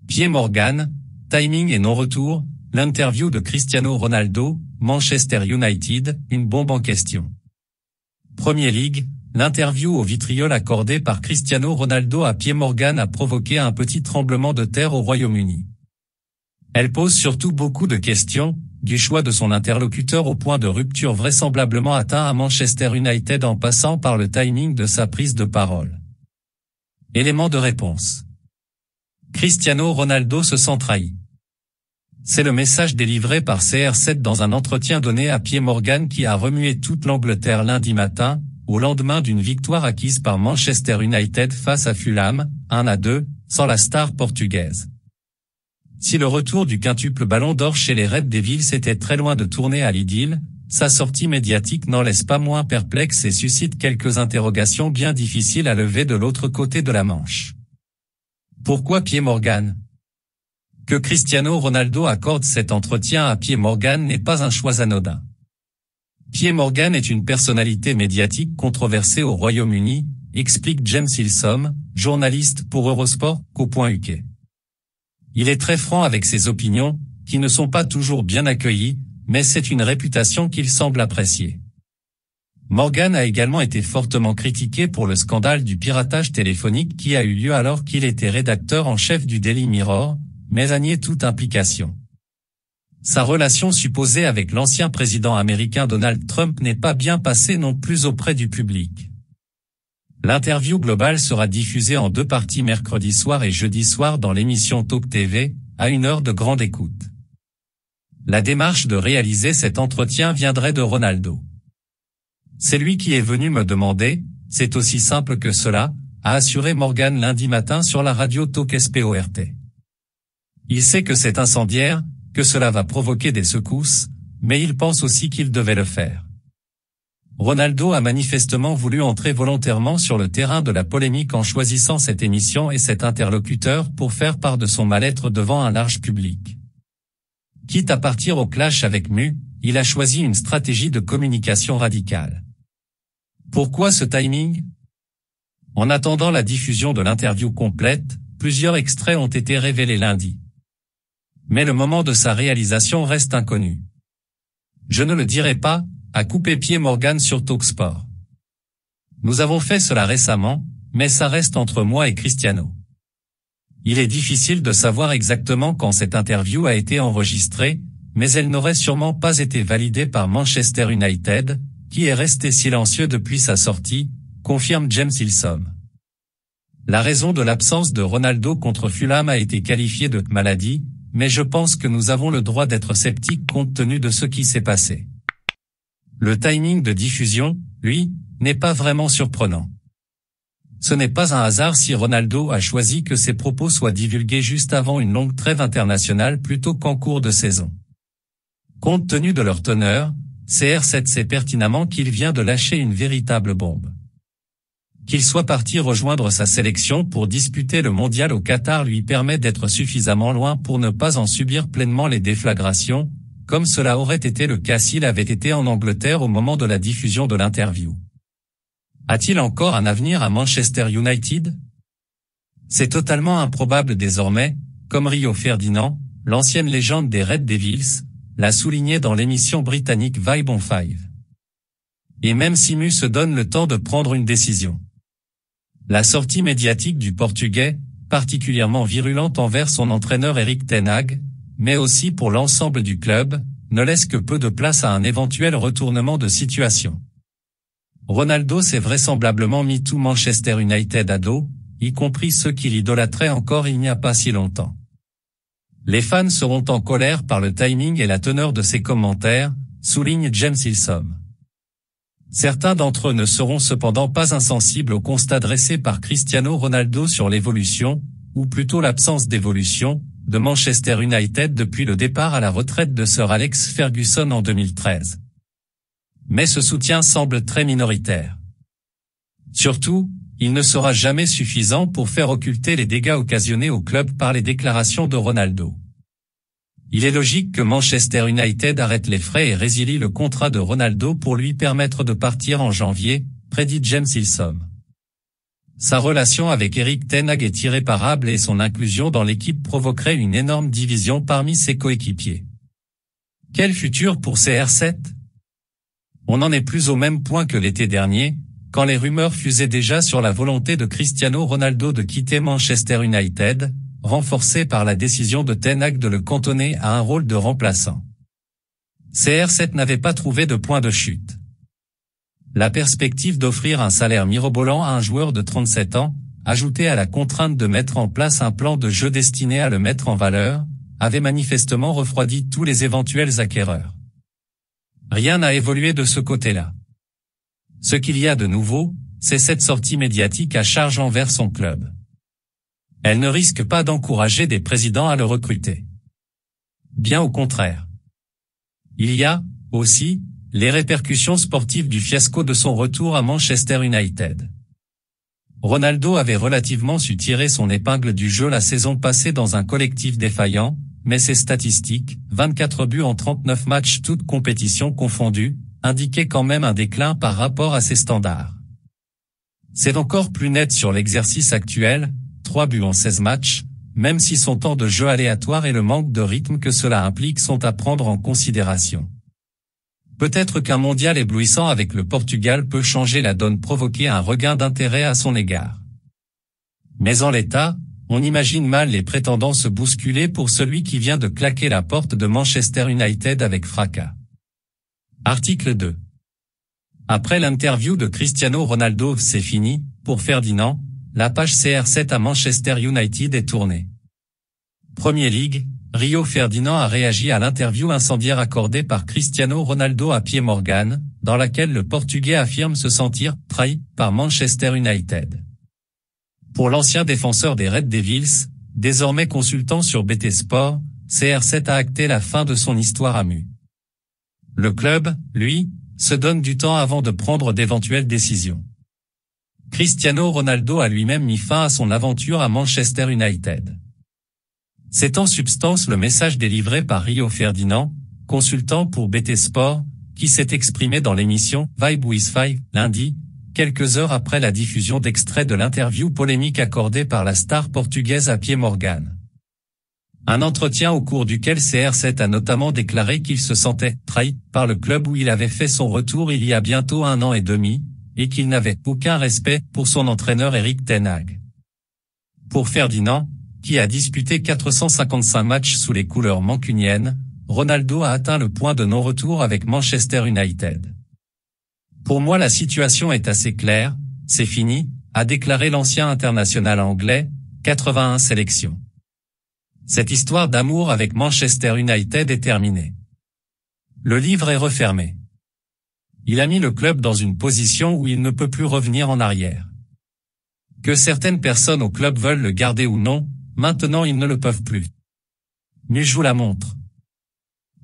Piers Morgan, timing et non-retour, l'interview de Cristiano Ronaldo, Manchester United, une bombe en question. Premier League, l'interview au vitriol accordée par Cristiano Ronaldo à Piers Morgan a provoqué un petit tremblement de terre au Royaume-Uni. Elle pose surtout beaucoup de questions, du choix de son interlocuteur au point de rupture vraisemblablement atteint à Manchester United en passant par le timing de sa prise de parole. Élément de réponse. Cristiano Ronaldo se sent trahi. C'est le message délivré par CR7 dans un entretien donné à Piers Morgan qui a remué toute l'Angleterre lundi matin, au lendemain d'une victoire acquise par Manchester United face à Fulham, 1-2, sans la star portugaise. Si le retour du quintuple ballon d'or chez les Red Devils était très loin de tourner à l'idylle, sa sortie médiatique n'en laisse pas moins perplexe et suscite quelques interrogations bien difficiles à lever de l'autre côté de la Manche. Pourquoi Piers Morgan ? Que Cristiano Ronaldo accorde cet entretien à Piers Morgan n'est pas un choix anodin. Piers Morgan est une personnalité médiatique controversée au Royaume-Uni, explique James Hilsom, journaliste pour Eurosport.co.uk. Il est très franc avec ses opinions, qui ne sont pas toujours bien accueillies, mais c'est une réputation qu'il semble apprécier. Morgan a également été fortement critiqué pour le scandale du piratage téléphonique qui a eu lieu alors qu'il était rédacteur en chef du Daily Mirror, mais a nié toute implication. Sa relation supposée avec l'ancien président américain Donald Trump n'est pas bien passée non plus auprès du public. L'interview globale sera diffusée en 2 parties mercredi soir et jeudi soir dans l'émission Talk TV, à 1 heure de grande écoute. La démarche de réaliser cet entretien viendrait de Ronaldo. C'est lui qui est venu me demander, c'est aussi simple que cela, a assuré Morgan lundi matin sur la radio Talk Sport. Il sait que c'est incendiaire, que cela va provoquer des secousses, mais il pense aussi qu'il devait le faire. Ronaldo a manifestement voulu entrer volontairement sur le terrain de la polémique en choisissant cette émission et cet interlocuteur pour faire part de son mal-être devant un large public. Quitte à partir au clash avec Mu, il a choisi une stratégie de communication radicale. Pourquoi ce timing ? En attendant la diffusion de l'interview complète, plusieurs extraits ont été révélés lundi. Mais le moment de sa réalisation reste inconnu. Je ne le dirai pas, a coupé Piers Morgan sur Talksport. Nous avons fait cela récemment, mais ça reste entre moi et Cristiano. Il est difficile de savoir exactement quand cette interview a été enregistrée, mais elle n'aurait sûrement pas été validée par Manchester United, qui est resté silencieux depuis sa sortie, confirme James Hilsom. La raison de l'absence de Ronaldo contre Fulham a été qualifiée de maladie, mais je pense que nous avons le droit d'être sceptiques compte tenu de ce qui s'est passé. Le timing de diffusion, lui, n'est pas vraiment surprenant. Ce n'est pas un hasard si Ronaldo a choisi que ses propos soient divulgués juste avant une longue trêve internationale plutôt qu'en cours de saison. Compte tenu de leur teneur, CR7 sait pertinemment qu'il vient de lâcher une véritable bombe. Qu'il soit parti rejoindre sa sélection pour disputer le mondial au Qatar lui permet d'être suffisamment loin pour ne pas en subir pleinement les déflagrations, comme cela aurait été le cas s'il avait été en Angleterre au moment de la diffusion de l'interview. A-t-il encore un avenir à Manchester United ? C'est totalement improbable désormais, comme Rio Ferdinand, l'ancienne légende des Red Devils, l'a souligné dans l'émission britannique Vibe on 5. Et même si Mu se donne le temps de prendre une décision. La sortie médiatique du Portugais, particulièrement virulente envers son entraîneur Erik ten Hag, mais aussi pour l'ensemble du club, ne laisse que peu de place à un éventuel retournement de situation. Ronaldo s'est vraisemblablement mis tout Manchester United à dos, y compris ceux qui l'idolâtraient encore il n'y a pas si longtemps. Les fans seront en colère par le timing et la teneur de ses commentaires, souligne James Hilsom. Certains d'entre eux ne seront cependant pas insensibles au constat dressé par Cristiano Ronaldo sur l'évolution, ou plutôt l'absence d'évolution, de Manchester United depuis le départ à la retraite de Sir Alex Ferguson en 2013. Mais ce soutien semble très minoritaire. Surtout, il ne sera jamais suffisant pour faire occulter les dégâts occasionnés au club par les déclarations de Ronaldo. Il est logique que Manchester United arrête les frais et résilie le contrat de Ronaldo pour lui permettre de partir en janvier, prédit James Hilsom. Sa relation avec Erik ten Hag est irréparable et son inclusion dans l'équipe provoquerait une énorme division parmi ses coéquipiers. Quel futur pour CR7? On n'en est plus au même point que l'été dernier, quand les rumeurs fusaient déjà sur la volonté de Cristiano Ronaldo de quitter Manchester United, renforcée par la décision de Ten Hag de le cantonner à un rôle de remplaçant. CR7 n'avait pas trouvé de point de chute. La perspective d'offrir un salaire mirobolant à un joueur de 37 ans, ajoutée à la contrainte de mettre en place un plan de jeu destiné à le mettre en valeur, avait manifestement refroidi tous les éventuels acquéreurs. Rien n'a évolué de ce côté-là. Ce qu'il y a de nouveau, c'est cette sortie médiatique à charge envers son club. Elle ne risque pas d'encourager des présidents à le recruter. Bien au contraire. Il y a, aussi, les répercussions sportives du fiasco de son retour à Manchester United. Ronaldo avait relativement su tirer son épingle du jeu la saison passée dans un collectif défaillant, mais ses statistiques, 24 buts en 39 matchs toutes compétitions confondues, indiquaient quand même un déclin par rapport à ses standards. C'est encore plus net sur l'exercice actuel, 3 buts en 16 matchs, même si son temps de jeu aléatoire et le manque de rythme que cela implique sont à prendre en considération. Peut-être qu'un mondial éblouissant avec le Portugal peut changer la donne, provoquer un regain d'intérêt à son égard. Mais en l'état, on imagine mal les prétendants se bousculer pour celui qui vient de claquer la porte de Manchester United avec fracas. Article 2. Après l'interview de Cristiano Ronaldo, c'est fini, pour Ferdinand, la page CR7 à Manchester United est tournée. Premier League, Rio Ferdinand a réagi à l'interview incendiaire accordée par Cristiano Ronaldo à Piers Morgan, dans laquelle le Portugais affirme se sentir trahi par Manchester United. Pour l'ancien défenseur des Red Devils, désormais consultant sur BT Sport, CR7 a acté la fin de son histoire à Mu. Le club, lui, se donne du temps avant de prendre d'éventuelles décisions. Cristiano Ronaldo a lui-même mis fin à son aventure à Manchester United. C'est en substance le message délivré par Rio Ferdinand, consultant pour BT Sport, qui s'est exprimé dans l'émission Vibe with Five lundi, quelques heures après la diffusion d'extraits de l'interview polémique accordée par la star portugaise à Piers Morgan. Un entretien au cours duquel CR7 a notamment déclaré qu'il se sentait trahi par le club où il avait fait son retour il y a bientôt 1 an et demi, et qu'il n'avait aucun respect pour son entraîneur Erik ten Hag. Pour Ferdinand, qui a disputé 455 matchs sous les couleurs mancuniennes, Ronaldo a atteint le point de non-retour avec Manchester United. Pour moi la situation est assez claire, c'est fini, a déclaré l'ancien international anglais, 81 sélections. Cette histoire d'amour avec Manchester United est terminée. Le livre est refermé. Il a mis le club dans une position où il ne peut plus revenir en arrière. Que certaines personnes au club veulent le garder ou non, maintenant ils ne le peuvent plus. Mais je vous la montre.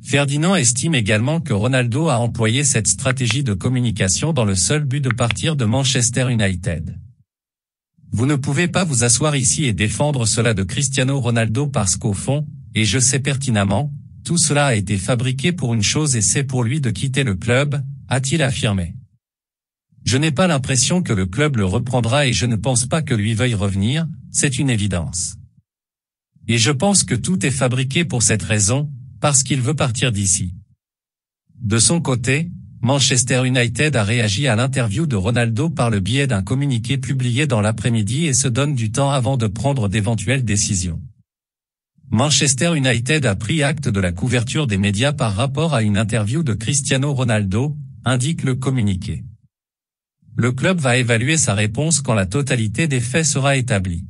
Ferdinand estime également que Ronaldo a employé cette stratégie de communication dans le seul but de partir de Manchester United. Vous ne pouvez pas vous asseoir ici et défendre cela de Cristiano Ronaldo parce qu'au fond, et je sais pertinemment, tout cela a été fabriqué pour une chose et c'est pour lui de quitter le club, a-t-il affirmé. Je n'ai pas l'impression que le club le reprendra et je ne pense pas que lui veuille revenir, c'est une évidence. Et je pense que tout est fabriqué pour cette raison, parce qu'il veut partir d'ici. De son côté, Manchester United a réagi à l'interview de Ronaldo par le biais d'un communiqué publié dans l'après-midi et se donne du temps avant de prendre d'éventuelles décisions. Manchester United a pris acte de la couverture des médias par rapport à une interview de Cristiano Ronaldo, indique le communiqué. Le club va évaluer sa réponse quand la totalité des faits sera établie.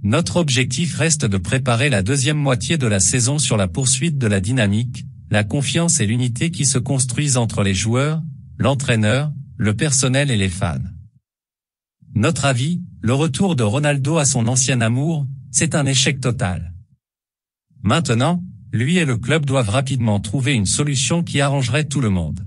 Notre objectif reste de préparer la deuxième moitié de la saison sur la poursuite de la dynamique, la confiance et l'unité qui se construisent entre les joueurs, l'entraîneur, le personnel et les fans. Notre avis, le retour de Ronaldo à son ancien amour, c'est un échec total. Maintenant, lui et le club doivent rapidement trouver une solution qui arrangerait tout le monde.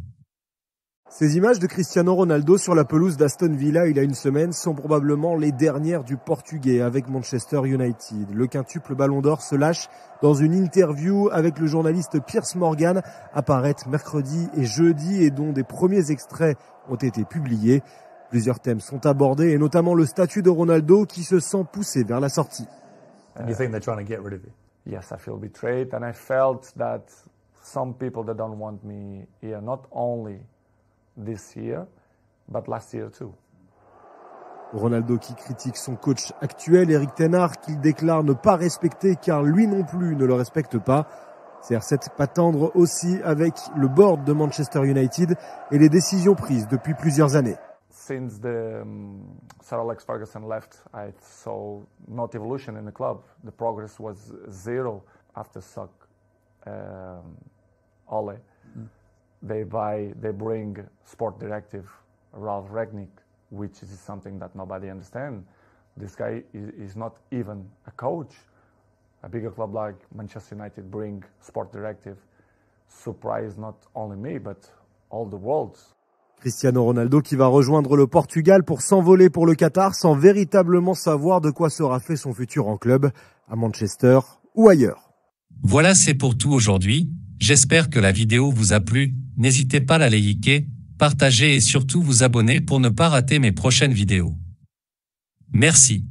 Ces images de Cristiano Ronaldo sur la pelouse d'Aston Villa il y a une semaine sont probablement les dernières du Portugais avec Manchester United. Le quintuple Ballon d'Or se lâche dans une interview avec le journaliste Piers Morgan, apparaît mercredi et jeudi et dont des premiers extraits ont été publiés. Plusieurs thèmes sont abordés et notamment le statut de Ronaldo qui se sent poussé vers la sortie. And you think they're trying to get rid of you? Yes, I feel betrayed, and I felt that some people that don't want me here, not only this year, but last year too. Ronaldo qui critique son coach actuel, Erik ten Hag, qu'il déclare ne pas respecter car lui non plus ne le respecte pas. CR7 pas tendre aussi avec le board de Manchester United et les décisions prises depuis plusieurs années. Since the Sir Alex Ferguson left, I saw not evolution in the club. The progress was zero after Suck, Ole. They bring sport directive Ralph Rangnick, which is something that nobody understands. This guy is not even a coach. A bigger club like Manchester United bring sport directive. Surprised not only me, but all the world. Cristiano Ronaldo qui va rejoindre le Portugal pour s'envoler pour le Qatar sans véritablement savoir de quoi sera fait son futur en club, à Manchester ou ailleurs. Voilà, c'est pour tout aujourd'hui. J'espère que la vidéo vous a plu. N'hésitez pas à la liker, partager et surtout vous abonner pour ne pas rater mes prochaines vidéos. Merci.